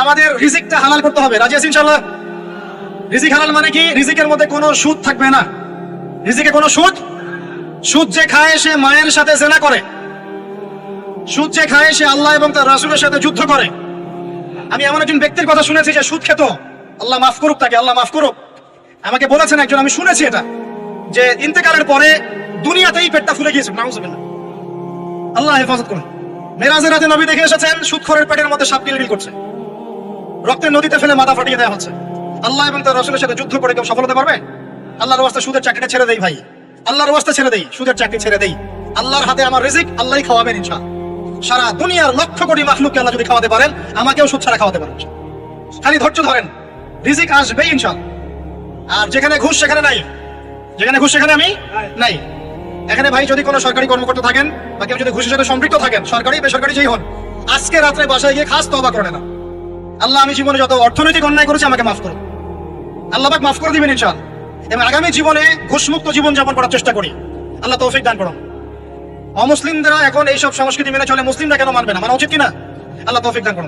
আমাদের রিজিকটা হালাল করতে হবে। রাজি আছি ইনশাআল্লাহ? রিজিক হালাল মানে কি? রিজিকের মধ্যে কোনো সুদ থাকবে না। রিজিকে কোনো সুদ যে খায় সে মায়ের সাথে জেনা করে, সুদ যে খায় সে আল্লাহ এবং তার রাসূলের সাথে যুদ্ধ করে। আমি এমন একজন ব্যক্তির কথা শুনেছি যে সুদ খেত, আল্লাহ মাফ করুক তাকে, আল্লাহ মাফ করুক। আমাকে বলেছেন একজন, আমি শুনেছি এটা, যে ইন্তেকালের পরে দুনিয়াতেই পেটটা ফুলে গিয়েছে। নাউজুবিল্লাহ, আল্লাহ হেফাজত করুন। মেরাজের রাতে নবী দেখে এসেছেন সুদখোরের পেটের মধ্যে সাপ কিলবিল করছে, রক্তের নদীতে ফেলে মাথা ফাটিয়ে দেওয়া হচ্ছে। আল্লাহ এবং তার রাসূলের সাথে যুদ্ধ করে কেউ সফল হতে পারবে? আল্লাহর ওয়াস্তে সুদের চাকরিটা ছেড়ে দেই ভাই, আল্লাহর ওয়াস্তে ছেড়ে দেই, সুদের চাকরি ছেড়ে দেই। আল্লাহর হাতে আমার রিজিক, আল্লাহই খাওয়াবেন ইনশাআল্লাহ। সারা দুনিয়ার লক্ষ কোটি মাখলুককে আল্লাহ যদি খাওয়াতে পারেন, আমাকেও সুদ ছাড়া খাওয়াতে পারেন। খালি ধৈর্য ধরেন, রিজিক আসবেই ইনশাআল্লাহ। আর যেখানে ঘুষ সেখানে নাই, যেখানে ঘুষ সেখানে আমি নাই। এখানে ভাই যদি কোনো সরকারি কর্মকর্তা থাকেন বা কেউ যদি ঘুষের সাথে সম্পৃক্ত থাকেন, সরকারি বেসরকারি যেই হন, আজকে রাত্রে বাসায় গিয়ে খাস তওবা করে না, আল্লাহ আমি জীবনে যত অর্থনৈতিক অন্যায় করেছি আমাকে মাফ করুন। আল্লাহ পাক মাফ করে দিবেন ইনশাআল্লাহ। এবং আগামী জীবনে ঘুষমুক্ত জীবন যাপন করার চেষ্টা করি। আল্লাহ তৌফিক দান করুন। অমুসলিমরা এখন এইসব সংস্কৃতি মেনে চলে, মুসলিমরা কেন মানবে না? মানা উচিত কিনা? আল্লাহ তৌফিক দান করুন।